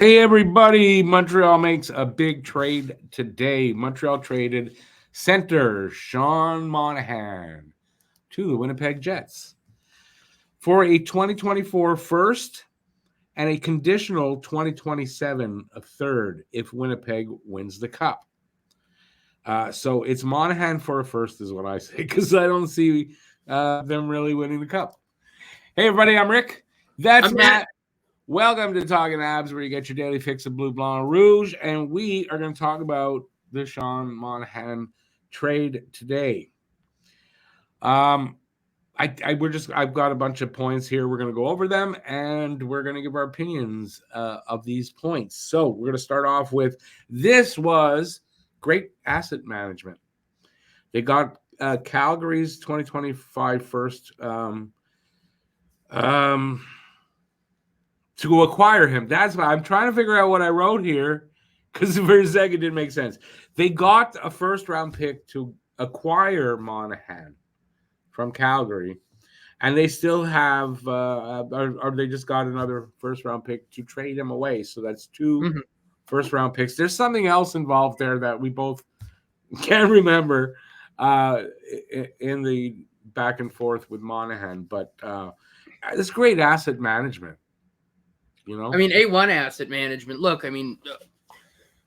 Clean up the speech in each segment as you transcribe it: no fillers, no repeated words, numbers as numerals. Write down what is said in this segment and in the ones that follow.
Hey everybody, Montreal makes a big trade today. Montreal traded center Sean Monahan to the Winnipeg Jets for a 2024 first and a conditional 2027 a third if Winnipeg wins the cup. So it's Monahan for a first is what I say, because I don't see them really winning the cup. Hey everybody, I'm Rick. That's I'm Matt. Welcome to Talking Habs, where you get your daily fix of blue, blanc, rouge, and we are going to talk about the Sean Monahan trade today. I've got a bunch of points here. We're going to go over them, and we're going to give our opinions of these points. So we're going to start off with this was great asset management. They got Calgary's 2025 first. To acquire him. That's why I'm trying to figure out what I wrote here, because for a second it didn't make sense. They got a first round pick to acquire Monahan from Calgary, and they still have, or they just got another first round pick to trade him away. So that's two first round picks. There's something else involved there that we both can't remember in the back and forth with Monahan, but it's great asset management. You know? I mean, A1 asset management. Look, I mean,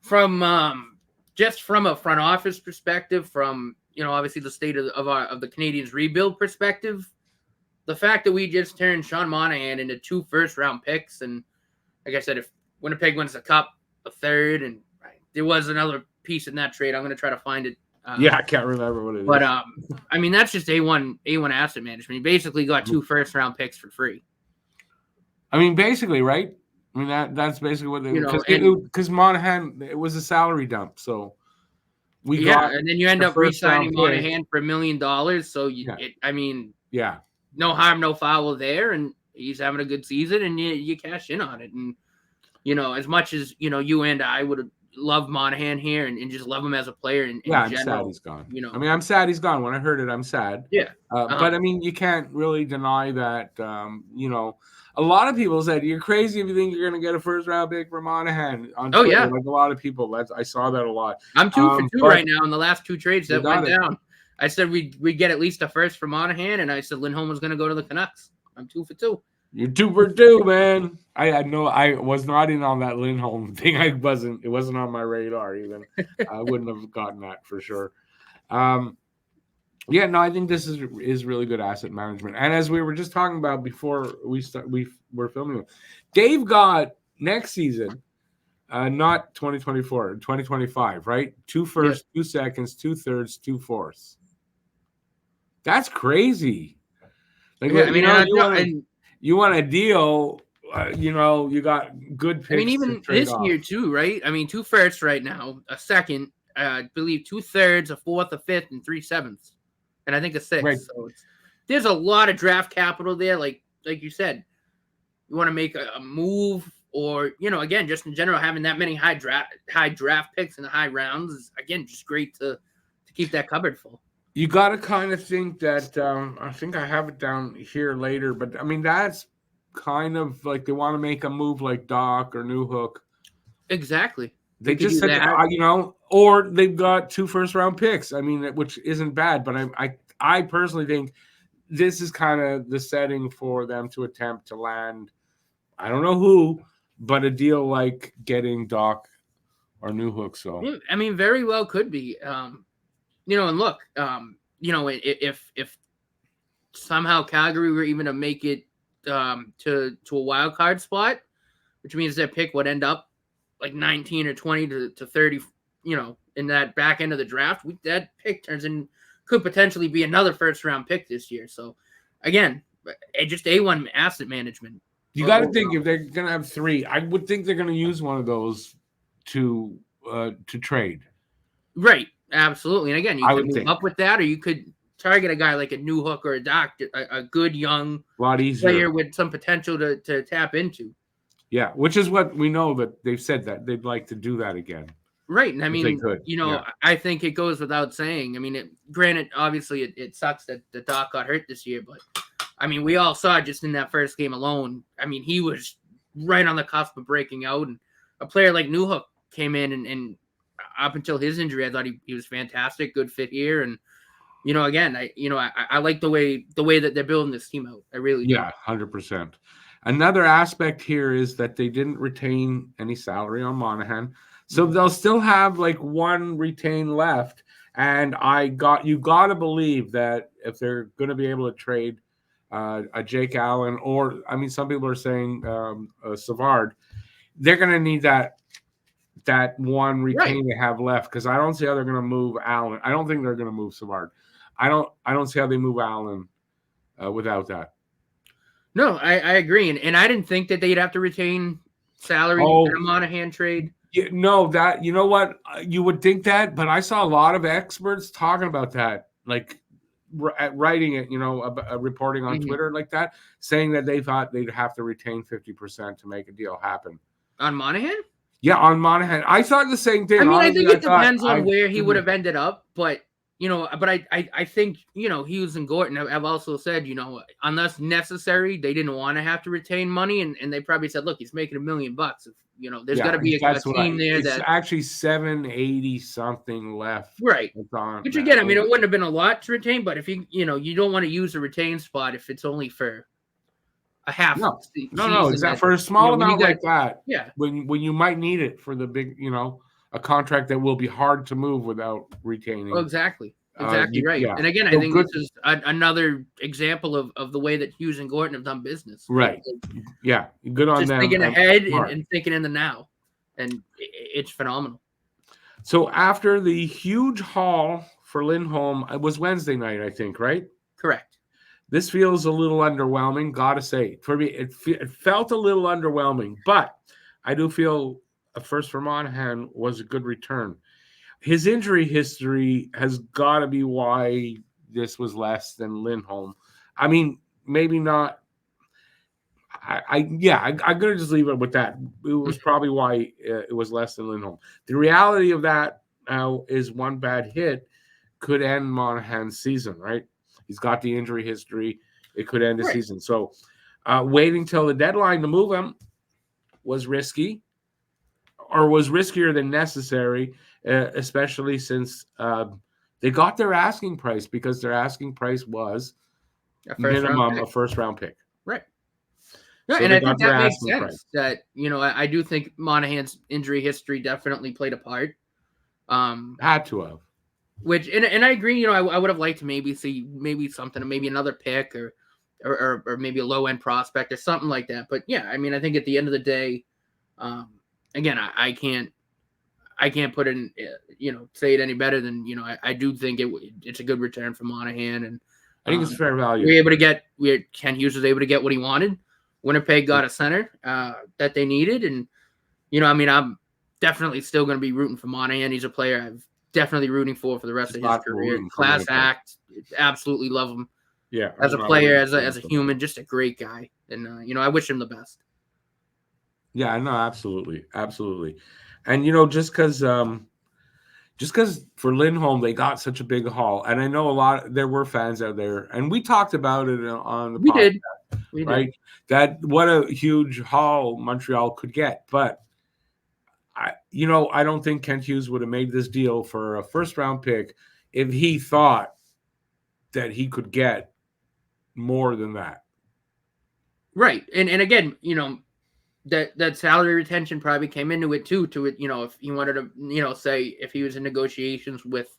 from just from a front office perspective, from obviously the state of the Canadians rebuild perspective, the fact that we just turned Sean Monahan into 2 first-round picks, and like I said, if Winnipeg wins the cup, a third, and there was another piece in that trade. I'm going to try to find it. I can't remember what it is. But I mean, that's just A1 asset management. You basically got 2 first-round picks for free. I mean, basically, right? I mean, that's basically what they because Monahan, it was a salary dump, so we got, and then you end up re-signing Monahan for $1 million. So no harm, no foul there, and he's having a good season, and you cash in on it. And as much as you and I would love Monahan here and just love him as a player. In I'm general, sad he's gone. I mean, I'm sad he's gone. When I heard it, I'm sad. Yeah, but I mean, you can't really deny that. A lot of people said you're crazy if you think you're going to get a first round pick for Monahan on Twitter. Yeah, like a lot of people. I saw that a lot. I'm 2 for 2 right now in the last 2 trades that went down. I said we'd get at least a first for Monahan, and I said Lindholm was going to go to the Canucks. I'm 2 for 2. You're 2 for 2, man. I was not in on that Lindholm thing. It wasn't on my radar even. I wouldn't have gotten that for sure. I think this is really good asset management. And as we were just talking about before we were filming, Dave got next season, not 2024, 2025, right? 2 firsts, 2 seconds, 2 thirds, 2 fourths. That's crazy. Like, you want a deal, you got good picks. I mean, even this year too, right? I mean, 2 firsts right now, a second, I believe 2 thirds, a fourth, a fifth, and 3 sevenths, and I think a 6th. Right. So there's a lot of draft capital there. Like you said, you want to make a move, or again, just in general, having that many high draft picks in the high rounds is again just great to keep that cupboard full. You got to kind of think that, I think I have it down here later, but I mean, that's kind of like they want to make a move like Doc or Newhook. Exactly. They just said, or they've got 2 first round picks. I mean, which isn't bad, but I personally think this is kind of the setting for them to attempt to land, I don't know who, but a deal like getting Doc or Newhook. So, I mean, very well could be. And look, if somehow Calgary were even to make it to a wild card spot, which means their pick would end up like 19 or 20 to 30, in that back end of the draft, that pick could potentially be another first round pick this year. So again, just A1 asset management. You got to think if they're going to have 3, I would think they're going to use one of those to trade. Right. Absolutely. And again, you could move up with that, or you could target a guy like a Newhook or a Doc, a good young player with some potential to tap into. Yeah, which is what we know that they've said that they'd like to do that again. Right. And I mean, I think it goes without saying. I mean, granted, obviously it sucks that the Doc got hurt this year, but I mean, we all saw just in that first game alone. I mean, he was right on the cusp of breaking out, and a player like Newhook came in and up until his injury, I thought he was fantastic, good fit here. And, again, I like the way that they're building this team out. I really do. Yeah, 100%. Another aspect here is that they didn't retain any salary on Monahan. So they'll still have like one retain left. And you got to believe that if they're going to be able to trade a Jake Allen, or I mean, some people are saying Savard, they're going to need that one retain they have left, because I don't see how they're going to move Allen. I don't think they're going to move Savard. I don't see how they move Allen without that. No, I agree, and I didn't think that they'd have to retain salary in a Monahan trade. Yeah, no, that, you know what, you would think that, but I saw a lot of experts talking about that, like writing it, reporting on Twitter like that, saying that they thought they'd have to retain 50% to make a deal happen. On Monahan? Yeah, on Monahan. I thought the same thing. I mean, honestly, I think it depends on where he would have ended up, but I think, Hughes and Gorton have also said, unless necessary, they didn't want to have to retain money, and they probably said, look, he's making $1 million. If, there's got to be a team there it's that actually 780 something left. Right. Which again, I mean, it wouldn't have been a lot to retain, but if you don't want to use a retain spot if it's only for a half. No, exactly. For a small amount like that. Yeah. When you might need it for the big, a contract that will be hard to move without retaining. Oh, exactly right. Yeah. And again, I think this is another example of the way that Hughes and Gorton have done business. Right. Yeah. Good on them. Just thinking ahead and thinking in the now. And it's phenomenal. So after the huge haul for Lindholm, it was Wednesday night, I think, right? Correct. This feels a little underwhelming, gotta say. For me, it felt a little underwhelming, but I do feel a first for Monahan was a good return. His injury history has got to be why this was less than Lindholm. I mean, maybe not. I'm going to just leave it with that. It was probably why it was less than Lindholm. The reality of that now is one bad hit could end Monahan's season, right? He's got the injury history. It could end the season. So waiting till the deadline to move him was risky, or was riskier than necessary, especially since they got their asking price, because their asking price was a first-round pick. Right. No, so and I think that makes sense. Price. That, I do think Monahan's injury history definitely played a part. Had to have. Which, and I agree, I would have liked to maybe see something, maybe another pick or maybe a low-end prospect or something like that. But yeah, I mean, I think at the end of the day, again, I can't put it in, say it any better than, I do think it's a good return for Monahan. And I think it's fair value. Ken Hughes was able to get what he wanted. Winnipeg got a center that they needed. And, I'm definitely still going to be rooting for Monahan. He's a player I've definitely rooting for the rest of his career. Class act. Absolutely love him. Yeah. As a player, as a human, just a great guy. And, I wish him the best. Yeah, no, absolutely. Absolutely. And, just because for Lindholm, they got such a big haul. And I know there were fans out there, and we talked about it on the podcast. We did. That what a huge haul Montreal could get. But, I don't think Kent Hughes would have made this deal for a first-round pick if he thought that he could get more than that. Right. And again, that salary retention probably came into it too, if he wanted to, say if he was in negotiations with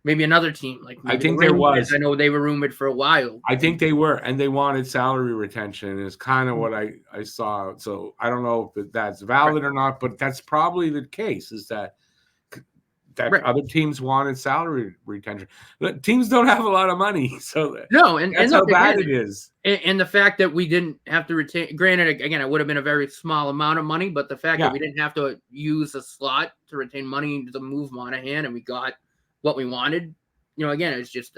maybe another team, like I think there was. I know they were rumored for a while. I think they were, and they wanted salary retention is kind of what I saw. So I don't know if that's valid or not, but that's probably the case, is that other teams wanted salary retention. But teams don't have a lot of money, so no, and that's how bad it is. And the fact that we didn't have to retain, granted, again, it would have been a very small amount of money, but the fact that we didn't have to use a slot to retain money to move Monahan, and we got what we wanted, again, it's just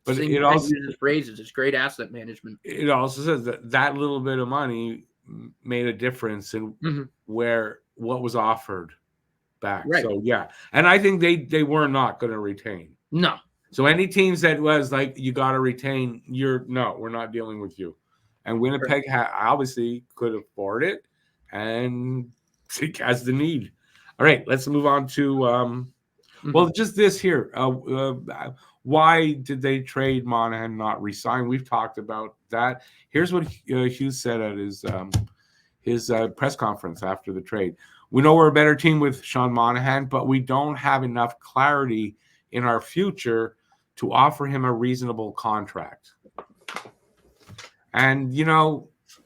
but it also uses phrases. It's great asset management. It also says that little bit of money made a difference in what was offered back. Right. So yeah, and I think they were not going to retain. No. So any teams that was like, you got to retain, we're not dealing with you. And Winnipeg obviously could afford it, and has the need. All right, let's move on to well, just this here. Why did they trade Monahan, not resign? We've talked about that. Here's what Hughes said at his press conference after the trade. We know we're a better team with Sean Monahan, but we don't have enough clarity in our future to offer him a reasonable contract. And,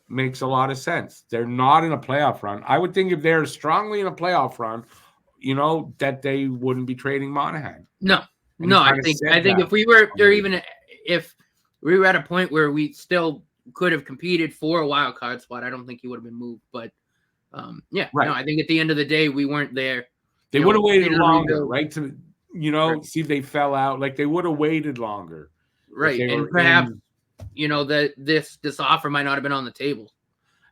makes a lot of sense. They're not in a playoff run. I would think if they're strongly in a playoff run, that they wouldn't be trading Monahan. No, I think if we were, or even if we were at a point where we still could have competed for a wild card spot, I don't think he would have been moved. But right. No, I think at the end of the day, we weren't there. They would have waited longer, right? To see if they fell out. Like they would have waited longer, right? And perhaps that this offer might not have been on the table.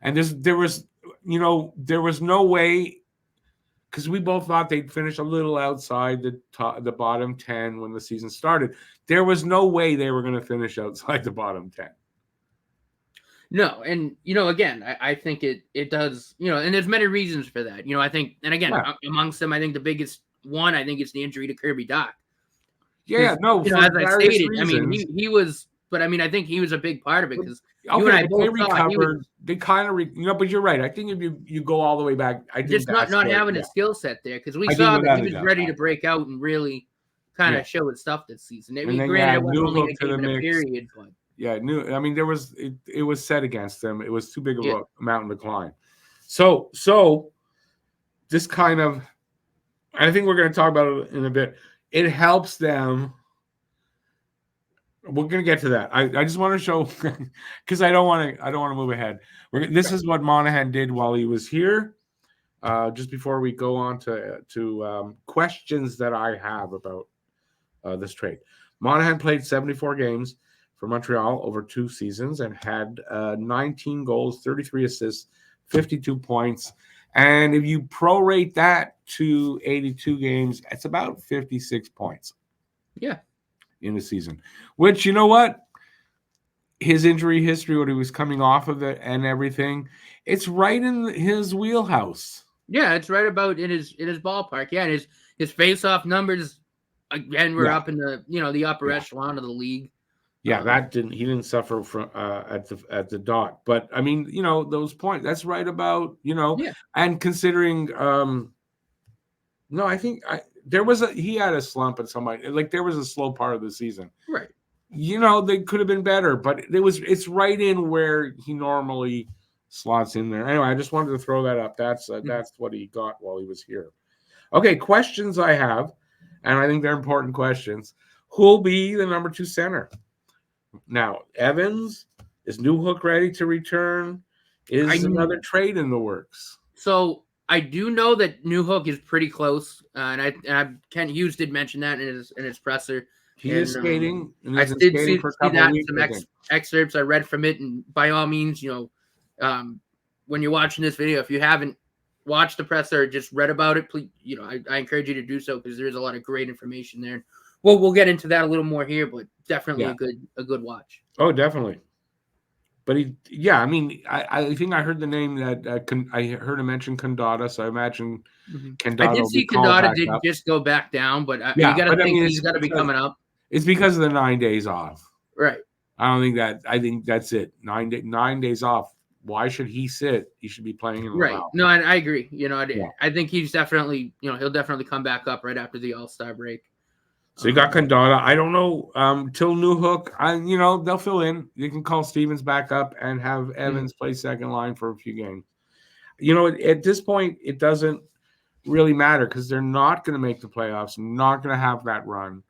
And there was no way. Because we both thought they'd finish a little outside the bottom 10 when the season started. There was no way they were going to finish outside the bottom 10. No, and again, I think it does. And there's many reasons for that. I think, and again, amongst them, I think the biggest one, I think, is the injury to Kirby Dach. Yeah, no. As I stated, reasons. I mean, he was, but I mean, I think he was a big part of it because you and I both recovered. They kind of, but you're right. I think if you go all the way back, I think just not having a skill set there because we saw that he was ready to break out and really kind of show his stuff this season. I mean, granted, it was only a game in a period, but I mean, there was it was set against them. It was too big of a mountain to climb. So this kind of, I think we're going to talk about it in a bit. It helps them. We're going to get to that. I just want to show because I don't want to move ahead. This is what Monahan did while he was here. Just before we go on to questions that I have about this trade, Monahan played 74 games for Montreal over 2 seasons and had 19 goals, 33 assists, 52 points. And if you prorate that to 82 games, it's about 56 points. Yeah. In the season, which, his injury history, when he was coming off of it and everything, it's right in his wheelhouse. Yeah, it's right about in his ballpark. Yeah, and his face-off numbers, again, we're up in the the upper echelon of the league. Yeah, he didn't suffer from at the dot, but I mean, those points, that's right about and considering no, I think he had a slump at somebody, like there was a slow part of the season. Right. They could have been better, but it's right in where he normally slots in there. Anyway, I just wanted to throw that up. That's what he got while he was here. Okay, questions I have, and I think they're important questions. Who'll be the number 2 center? Now, Evans, is Newhook ready to return? Is another trade in the works? So I do know that Newhook is pretty close, and Ken Hughes did mention that in his presser. He is skating. I did see that some excerpts I read from it, and by all means, when you're watching this video, if you haven't watched the presser or just read about it, please, I encourage you to do so because there's a lot of great information there. Well, we'll get into that a little more here, but definitely a good watch. Oh, definitely. But I mean, I think I heard the name that I heard him mention Condada, so I imagine Condada. I did see Condada did just go back down, but you got to think he's got to be coming up. It's because of the 9 days off, right? I think that's it. 9 days off. Why should he sit? He should be playing in the right. No, I agree. I think he's definitely he'll definitely come back up right after the All-Star break. So you got Condada. I don't know till Newhook. They'll fill in. You can call Stevens back up and have Evans play second line for a few games. At this point, it doesn't really matter because they're not going to make the playoffs. Not going to have that run.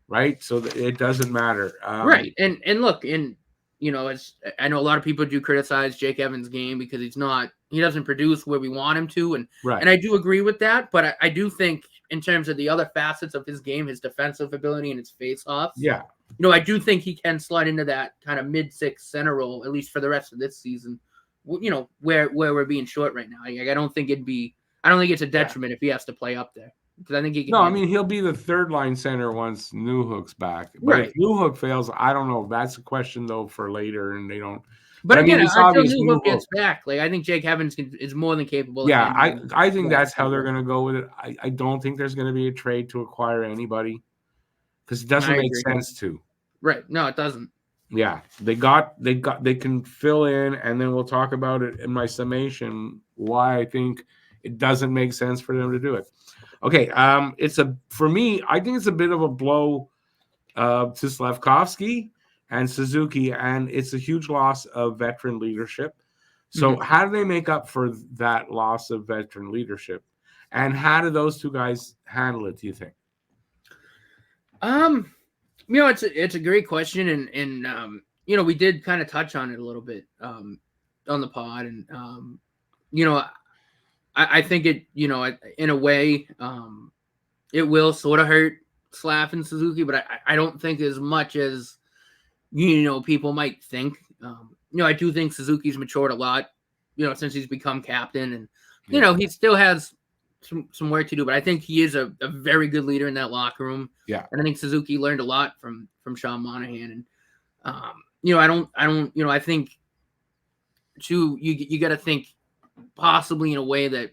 Right. So it doesn't matter. Right. And look, I know a lot of people do criticize Jake Evans' game because he doesn't produce where we want him to, and I do agree with that. But I do think, in terms of the other facets of his game, his defensive ability and his face-offs. Yeah. I do think he can slide into that kind of mid-6 center role, at least for the rest of this season, where we're being short right now. I don't think it's a detriment if he has to play up there. Because I think he can. No, I mean, he'll be the 3rd line center once Newhook's back. But if Newhook fails, I don't know. That's a question, though, for later, and they don't. But I mean, again, it's until obvious Newhook move. gets back, like I think Jake Evans is more than capable. Of Yeah, handling I think that that's how they're schedule. going to go with it. I don't think there's going to be a trade to acquire anybody because it I doesn't make agree. sense to. Right? No, it doesn't. Yeah, they can fill in, and then we'll talk about it in my summation why I think it doesn't make sense for them to do it. Okay, for me, I think it's a bit of a blow to Slavkovsky and Suzuki, and it's a huge loss of veteran leadership. So, how do they make up for that loss of veteran leadership, and how do those two guys handle it? Do you think? It's a great question, and we did kind of touch on it a little bit on the pod, and I think it, in a way, it will sort of hurt Slav and Suzuki, but I don't think as much as people might think. I do think Suzuki's matured a lot, since he's become captain, and he still has some work to do, but I think he is a very good leader in that locker room. Yeah, and I think Suzuki learned a lot from Sean Monahan, and I think too, you got to think possibly in a way that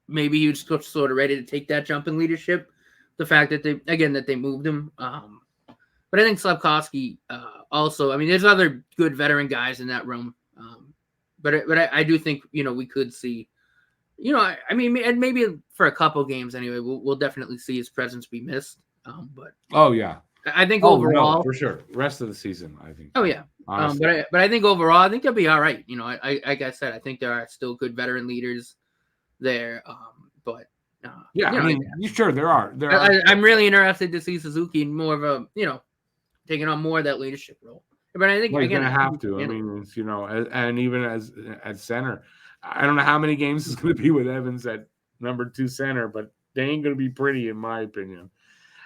maybe he was sort of ready to take that jump in leadership. The fact that they moved him, but I think Slavkovsky also. I mean, there's other good veteran guys in that room, but I do think we could see. I mean, and maybe for a couple games anyway, we'll definitely see his presence be missed. But yeah, I think overall, no, for sure, rest of the season, I think. Oh yeah, but I think overall, I think they'll be all right. Like I said, I think there are still good veteran leaders there. But yeah, I mean, sure there are. I'm really interested to see Suzuki in more of a taking on more of that leadership role. But I think he's going to have to. I mean, it's, and even as at center, I don't know how many games it's going to be with Evans at number 2 center, but they ain't going to be pretty, in my opinion.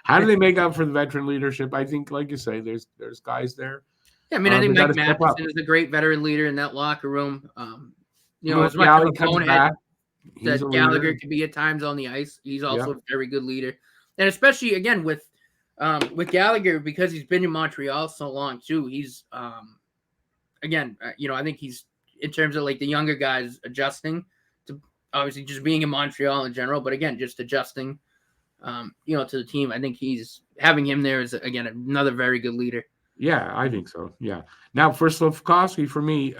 How do they make up for the veteran leadership? I think, like you say, there's guys there. Yeah, I mean, I think Mike Matheson is a great veteran leader in that locker room. As much of a bonehead that Gallagher can be at times on the ice, he's also a very good leader, and especially again with Gallagher, because he's been in Montreal so long too. He's I think he's, in terms of like the younger guys, adjusting to obviously just being in Montreal in general, but again, just adjusting, to the team. I think having him there is, again, another very good leader. Yeah, I think so. Yeah. Now for Slavkovsky, for me,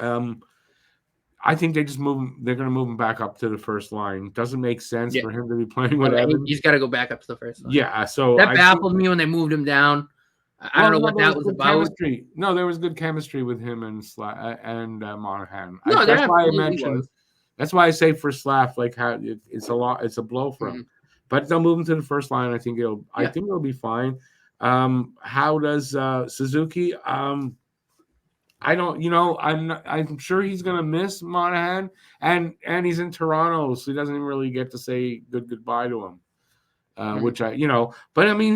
I think they just they're going to move him back up to the first line. Doesn't make sense for him to be playing with Evans. He's got to go back up to the first line. Yeah. So that baffled me when they moved him down. I don't know what that was about. Chemistry. No, there was good chemistry with him and Monahan. No, that's why I mentioned. That's why I say for Slav, like how it's a blow for him. But they'll move him to the first line. I think it'll be fine. How does Suzuki? I don't. I'm sure he's gonna miss Monahan, and he's in Toronto, so he doesn't even really get to say goodbye to him. Which but I mean,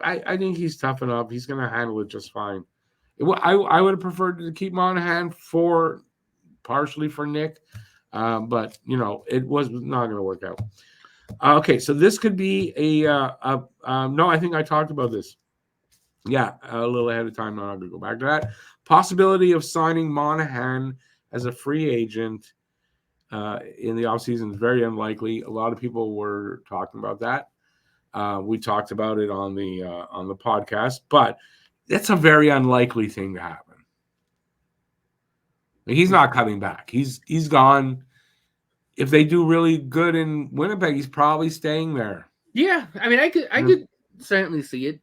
I think he's tough enough. He's going to handle it just fine. I would have preferred to keep Monahan partially for Nick, but it was not going to work out. Okay, so this could be no, I think I talked about this. Yeah, a little ahead of time. I'm not going to go back to that. Possibility of signing Monahan as a free agent in the offseason is very unlikely. A lot of people were talking about that. We talked about it on the podcast, but that's a very unlikely thing to happen. He's not coming back. He's gone. If they do really good in Winnipeg, he's probably staying there. Yeah, I mean, I could certainly see it.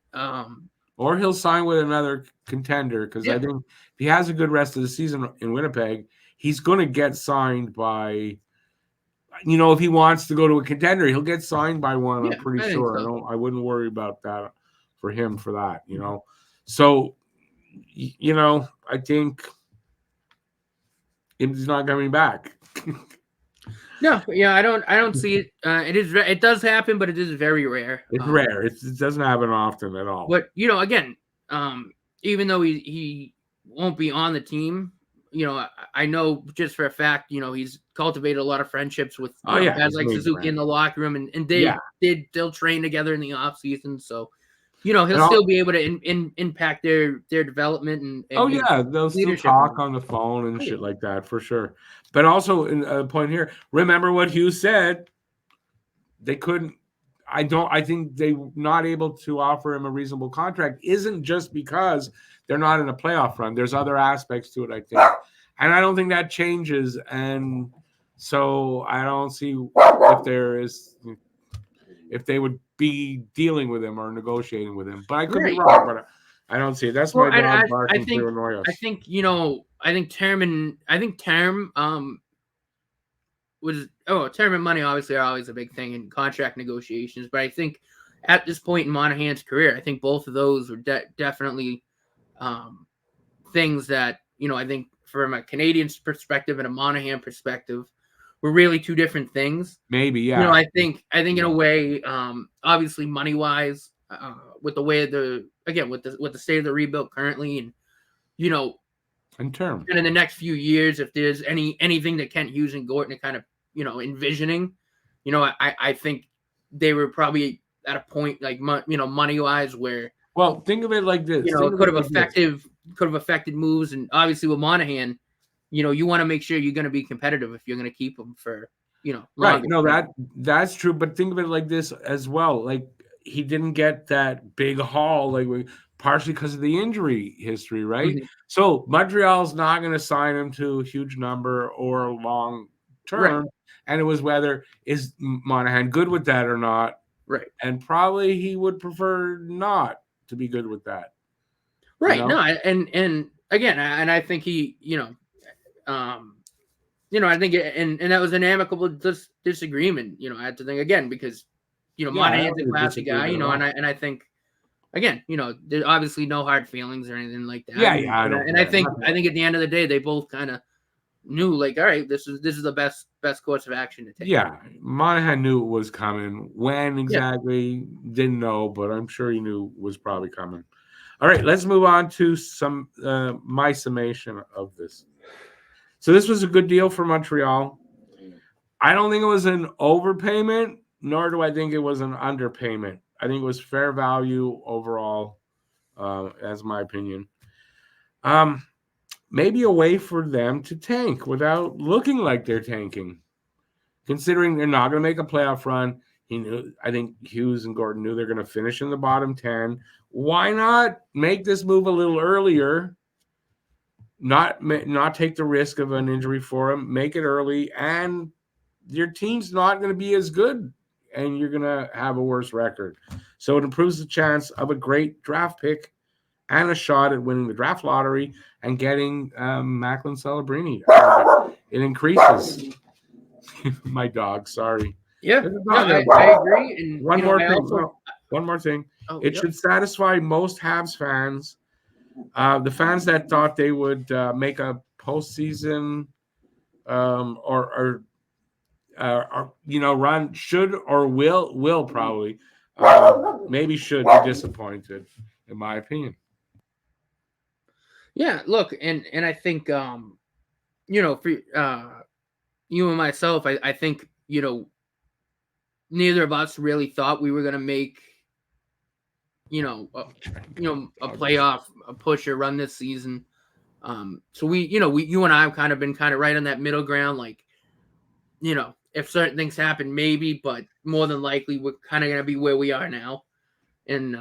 Or he'll sign with another contender, because I think if he has a good rest of the season in Winnipeg, he's going to get signed by. If he wants to go to a contender, he'll get signed by one. I'm pretty sure. So. I wouldn't worry about that for him for that. So, I think he's not coming back. No, I don't see it. It does happen, but it is very rare. It's rare. It doesn't happen often at all. But again, even though he won't be on the team. I know just for a fact, he's cultivated a lot of friendships with guys like Suzuki in the locker room, and they'll train together in the off season. So, he'll still be able to impact their development and oh yeah, they'll still talk on the phone and shit like that for sure. But also, in a point here, remember what Hughes said. They couldn't. I think they were not able to offer him a reasonable contract. Isn't just because they're not in a playoff run. There's other aspects to it, I think, and I don't think that changes. And so I don't see if they would be dealing with him or negotiating with him. But I could be wrong. But I don't see it. That's my dog barking to annoy us. I think term and term and money obviously are always a big thing in contract negotiations. But I think at this point in Monahan's career, I think both of those were definitely things that I think from a Canadian perspective and a Monahan perspective were really two different things. Maybe, yeah. I think in a way, obviously money wise, with the way with the state of the rebuild currently, and in term, and in the next few years, if there's anything that Kent Hughes and Gorton are kind of envisioning, I think they were probably at a point like money wise where think of it like this, it could have affected moves, and obviously with Monahan, you want to make sure you're going to be competitive if you're going to keep him for right. No, that's true, but think of it like this as well. Like he didn't get that big haul, partially because of the injury history, right? Mm-hmm. So Montreal's not going to sign him to a huge number or long term, and it was whether is Monahan good with that or not, right? And probably he would prefer not to be good with that, right? No, and again, and I think he, I think and that was an amicable disagreement. I had to think again because Monahan's a classy guy, and I think. Again, there's obviously no hard feelings or anything like that. Yeah, and I think at the end of the day, they both kind of knew, all right, this is the best course of action to take. Yeah, Monahan knew it was coming. When exactly, didn't know, but I'm sure he knew it was probably coming. All right, let's move on to some my summation of this. So this was a good deal for Montreal. I don't think it was an overpayment, nor do I think it was an underpayment. I think it was fair value overall, as my opinion. Maybe a way for them to tank without looking like they're tanking. Considering they're not going to make a playoff run, I think Hughes and Gordon knew they're going to finish in the bottom 10. Why not make this move a little earlier? Not take the risk of an injury for him. Make it early, and your team's not going to be as good. And you're going to have a worse record. So it improves the chance of a great draft pick and a shot at winning the draft lottery and getting Macklin Celebrini. It increases. My dog, sorry. Yeah, I agree. And one more thing. It should satisfy most Habs fans. The fans that thought they would make a postseason run should or will probably maybe should be disappointed, in my opinion. Yeah, look, and I think for you and myself, I think neither of us really thought we were going to make a playoff push or run this season. So you and I have kind of been right on that middle ground, if certain things happen, maybe, but more than likely, we're kind of going to be where we are now. And,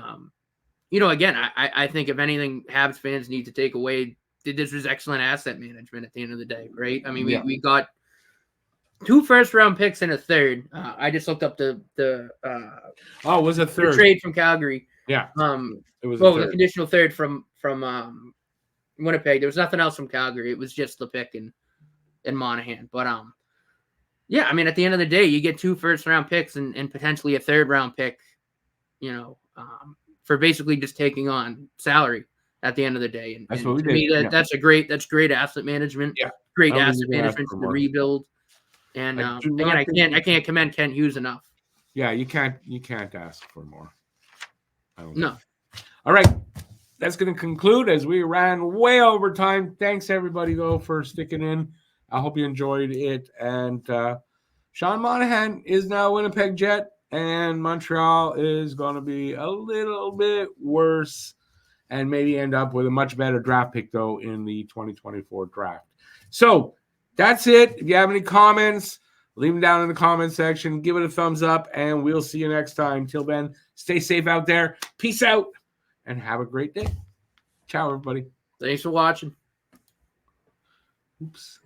again, I think if anything, Habs fans need to take away, this was excellent asset management at the end of the day, right? I mean, we got 2 first-round picks and a third. I just looked up it was a third. The trade from Calgary. Yeah. It was a conditional third from Winnipeg. There was nothing else from Calgary. It was just the pick and Monahan. But, yeah, I mean, at the end of the day, you get 2 first-round picks and potentially a third-round pick, for basically just taking on salary at the end of the day. And that's what we did. Me, that's great asset management. Yeah, great asset management for the rebuild. And again, I can't commend Kent Hughes enough. Yeah, you can't ask for more. No. All right, that's going to conclude as we ran way over time. Thanks everybody though for sticking in. I hope you enjoyed it. And Sean Monahan is now a Winnipeg Jet, and Montreal is going to be a little bit worse and maybe end up with a much better draft pick, though, in the 2024 draft. So that's it. If you have any comments, leave them down in the comment section. Give it a thumbs up, and we'll see you next time. Till then, stay safe out there. Peace out, and have a great day. Ciao, everybody. Thanks for watching. Oops.